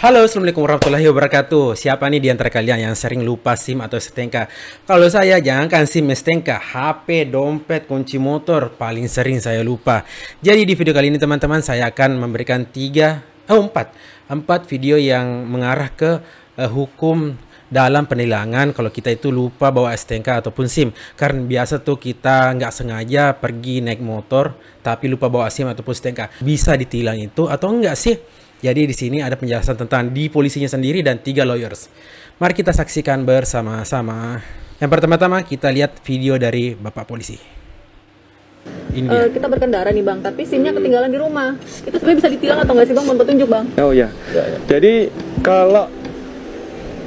Halo, assalamualaikum warahmatullahi wabarakatuh. Siapa nih di antara kalian yang sering lupa SIM atau STNK? Kalau saya, jangankan SIM, STNK, HP, dompet, kunci motor, paling sering saya lupa. Jadi di video kali ini teman-teman, saya akan memberikan empat video yang mengarah ke hukum dalam penilangan kalau kita itu lupa bawa STNK ataupun SIM. Karena biasa tuh kita nggak sengaja pergi naik motor tapi lupa bawa SIM ataupun STNK. Bisa ditilang itu atau enggak sih? Jadi di sini ada penjelasan tentang di polisinya sendiri dan 3 lawyers. Mari kita saksikan bersama-sama. Yang pertama-tama kita lihat video dari Bapak Polisi. Ini dia. Kita berkendara nih Bang, tapi SIM-nya ketinggalan di rumah. Itu sebenarnya bisa ditilang atau nggak sih Bang? Mohon petunjuk Bang. Oh iya. Jadi kalau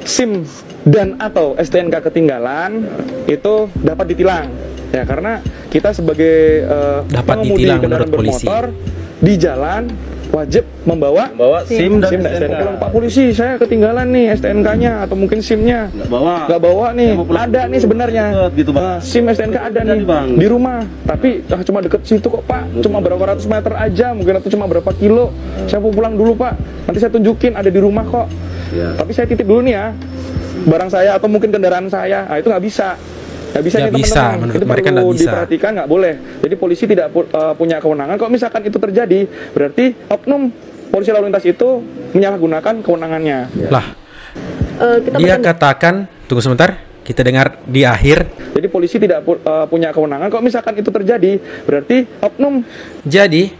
SIM dan atau STNK ketinggalan itu dapat ditilang. Ya karena kita sebagai dapat pengemudi ditilang kendaraan menurut polisi. bermotor di jalan wajib membawa SIM dan STNK. Kalau Pak Polisi, saya ketinggalan nih STNK-nya atau mungkin SIM-nya. Nggak bawa nih. Ada nih sebenarnya. Gitu, SIM STNK ada nih di rumah. Tapi cuma deket situ kok Pak. Cuma berapa ratus meter aja, mungkin atau cuma berapa kilo. Saya mau pulang dulu Pak. Nanti saya tunjukin ada di rumah kok. Ya. Tapi saya titip dulu nih ya. Barang saya atau mungkin kendaraan saya. Nah, itu nggak bisa. Nggak bisa, nih, bisa. teman-teman. Menurut itu mereka perlu nggak bisa. diperhatikan, nggak boleh. Jadi polisi tidak punya kewenangan. Kalau misalkan itu terjadi, berarti oknum polisi lalu lintas itu menyalahgunakan kewenangannya. Lah, dia katakan, tunggu sebentar, kita dengar di akhir. Jadi polisi tidak punya kewenangan. Kalau misalkan itu terjadi, berarti oknum. Jadi,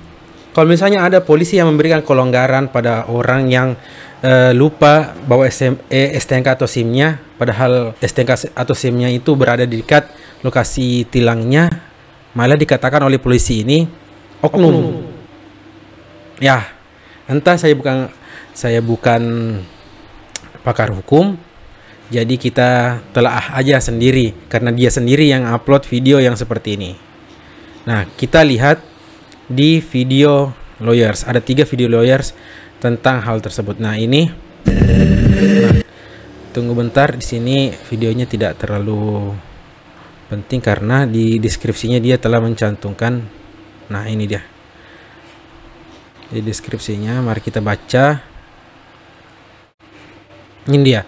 kalau misalnya ada polisi yang memberikan kelonggaran pada orang yang lupa bawa STNK atau SIM-nya, padahal STNK atau SIM-nya itu berada di dekat lokasi tilangnya, malah dikatakan oleh polisi ini oknum. Ya, entah saya bukan pakar hukum, jadi kita telaah aja sendiri karena dia sendiri yang upload video yang seperti ini. Nah, kita lihat di video lawyers, ada 3 video lawyers tentang hal tersebut. Nah, ini tunggu bentar, di sini videonya tidak terlalu penting karena di deskripsinya dia telah mencantumkan. Nah, ini dia. Di deskripsinya mari kita baca. Ini dia.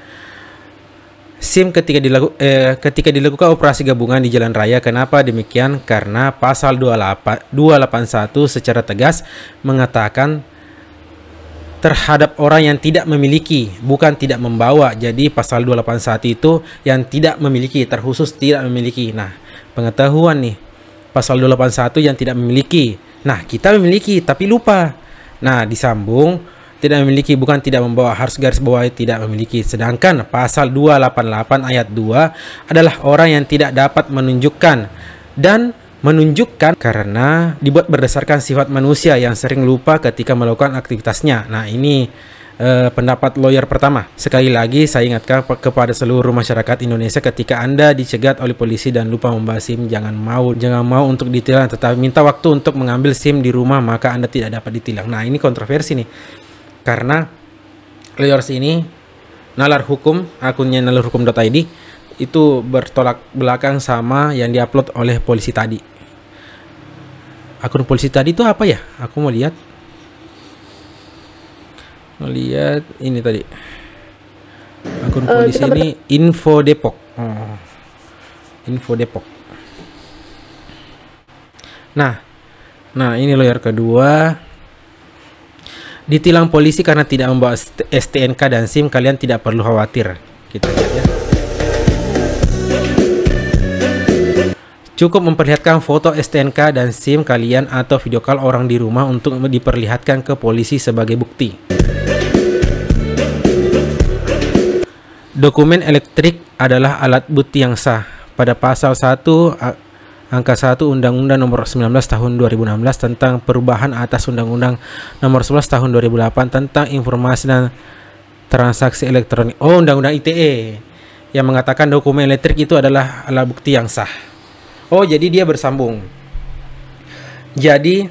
SIM ketika dilakukan operasi gabungan di jalan raya. Kenapa demikian? Karena pasal 281 secara tegas mengatakan terhadap orang yang tidak memiliki, bukan tidak membawa. Jadi pasal 281 itu yang tidak memiliki, terkhusus tidak memiliki. Nah, pengetahuan nih, pasal 281 yang tidak memiliki. Nah, kita memiliki tapi lupa. Nah, disambung tidak memiliki, bukan tidak membawa, harus garis bawahi tidak memiliki. Sedangkan pasal 288 ayat 2 adalah orang yang tidak dapat menunjukkan dan menunjukkan karena dibuat berdasarkan sifat manusia yang sering lupa ketika melakukan aktivitasnya. Nah, ini pendapat lawyer pertama. Sekali lagi saya ingatkan kepada seluruh masyarakat Indonesia, ketika Anda dicegat oleh polisi dan lupa membawa SIM, jangan mau untuk ditilang, tetapi minta waktu untuk mengambil SIM di rumah, maka Anda tidak dapat ditilang. Nah, ini kontroversi nih. Karena lawyers ini, nalar hukum, akunnya nalarhukum.id, itu bertolak belakang sama yang diupload oleh polisi tadi. Akun polisi tadi itu apa ya? Aku mau lihat. Ini tadi. Akun polisi ini Info Depok. Info Depok. Nah, ini lawyer kedua. Ditilang polisi karena tidak membawa STNK dan SIM, kalian tidak perlu khawatir. Kita lihat ya. Cukup memperlihatkan foto STNK dan SIM kalian atau video call orang di rumah untuk diperlihatkan ke polisi sebagai bukti. Dokumen elektrik adalah alat bukti yang sah. Pada pasal 1 angka 1 Undang-Undang Nomor 19 Tahun 2016 tentang perubahan atas Undang-Undang Nomor 11 Tahun 2008 tentang informasi dan transaksi elektronik. Oh, Undang-Undang ITE yang mengatakan dokumen elektrik itu adalah alat bukti yang sah. Oh, jadi dia bersambung. Jadi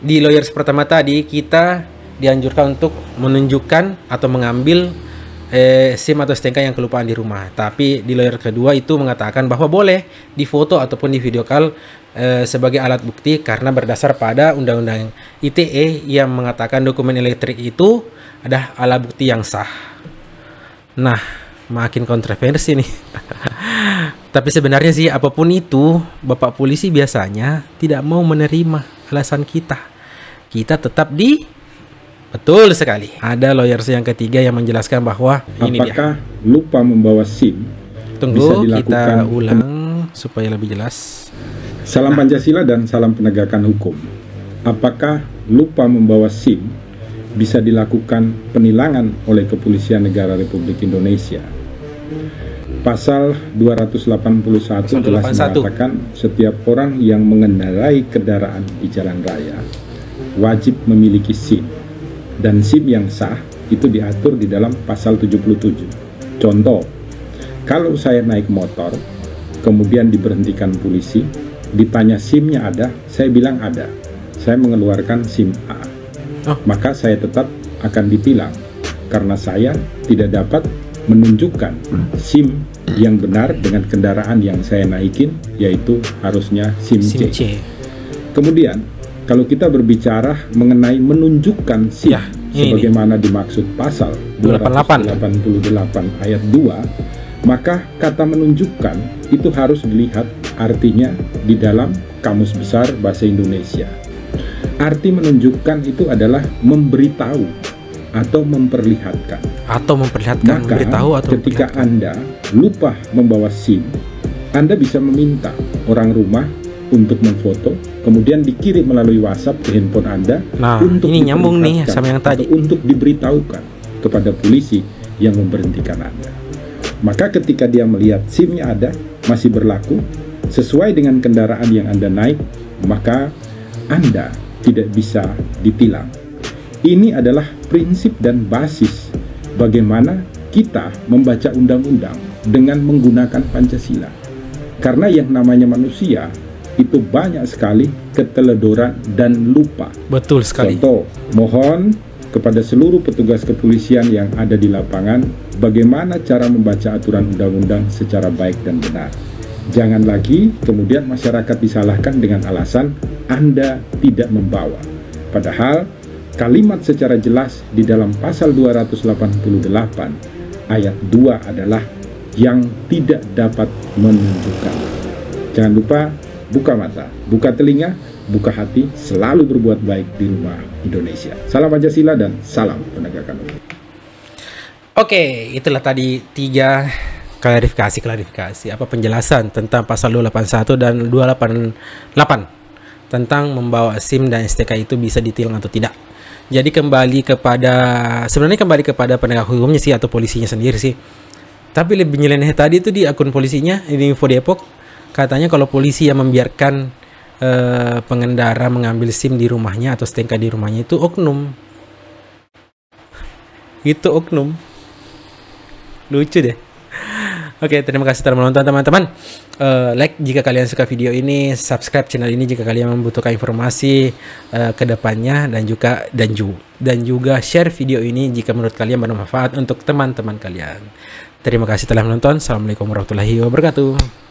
di lawyers pertama tadi kita dianjurkan untuk menunjukkan atau mengambil SIM atau STNK yang kelupaan di rumah. Tapi di lawyer kedua itu mengatakan bahwa boleh difoto ataupun di video call sebagai alat bukti karena berdasar pada Undang-Undang ITE yang mengatakan dokumen elektrik itu adalah alat bukti yang sah. Nah, makin kontroversi nih. Tapi sebenarnya sih apapun itu, Bapak polisi biasanya tidak mau menerima alasan kita. Kita tetap betul sekali. Ada lawyers yang ketiga yang menjelaskan bahwa ini dia. Apakah lupa membawa SIM bisa dilakukan? Kita ulang supaya lebih jelas. Salam Pancasila dan salam penegakan hukum. Apakah lupa membawa SIM bisa dilakukan penilangan oleh Kepolisian Negara Republik Indonesia? Pasal 281 jelas mengatakan setiap orang yang mengendarai kendaraan di jalan raya wajib memiliki SIM. Dan SIM yang sah itu diatur di dalam pasal 77. Contoh, kalau saya naik motor, kemudian diberhentikan polisi, ditanya SIM-nya ada, saya bilang ada. Saya mengeluarkan SIM A. Maka saya tetap akan ditilang, karena saya tidak dapat menunjukkan SIM yang benar dengan kendaraan yang saya naikin, yaitu harusnya SIM C. Kemudian, kalau kita berbicara mengenai menunjukkan SIM sebagaimana dimaksud pasal 288 ayat 2, maka kata menunjukkan itu harus dilihat artinya di dalam Kamus Besar Bahasa Indonesia. Arti menunjukkan itu adalah memberitahu atau memperlihatkan. Maka memberitahu atau ketika Anda lupa membawa SIM, Anda bisa meminta orang rumah untuk memfoto, kemudian dikirim melalui WhatsApp ke handphone Anda. Nah, untuk ini nyambung nih sama yang tadi. Untuk diberitahukan kepada polisi yang memberhentikan Anda. Maka ketika dia melihat SIM-nya ada, masih berlaku, sesuai dengan kendaraan yang Anda naik, maka Anda tidak bisa ditilang. Ini adalah prinsip dan basis bagaimana kita membaca undang-undang dengan menggunakan Pancasila. Karena yang namanya manusia itu banyak sekali keteledoran dan lupa. Betul sekali. Contoh, mohon kepada seluruh petugas kepolisian yang ada di lapangan, bagaimana cara membaca aturan undang-undang secara baik dan benar. Jangan lagi kemudian masyarakat disalahkan dengan alasan Anda tidak membawa. Padahal kalimat secara jelas di dalam pasal 288 ayat 2 adalah yang tidak dapat menunjukkan. Jangan lupa buka mata, buka telinga, buka hati, selalu berbuat baik di rumah Indonesia. Salam Pancasila dan salam penegakan hukum. Oke, itulah tadi 3 klarifikasi apa penjelasan tentang pasal 281 dan 288 tentang membawa SIM dan STK itu bisa ditilang atau tidak. Jadi sebenarnya kembali kepada penegak hukumnya sih atau polisinya sendiri sih. Tapi lebih nyeleneh tadi itu di akun polisinya, di Info Depok, katanya kalau polisi yang membiarkan pengendara mengambil SIM di rumahnya atau STNK di rumahnya itu oknum. Itu oknum. Lucu deh. Oke, terima kasih telah menonton teman-teman. Like jika kalian suka video ini, subscribe channel ini jika kalian membutuhkan informasi ke depannya, dan juga share video ini jika menurut kalian bermanfaat untuk teman-teman kalian. Terima kasih telah menonton. Assalamualaikum warahmatullahi wabarakatuh.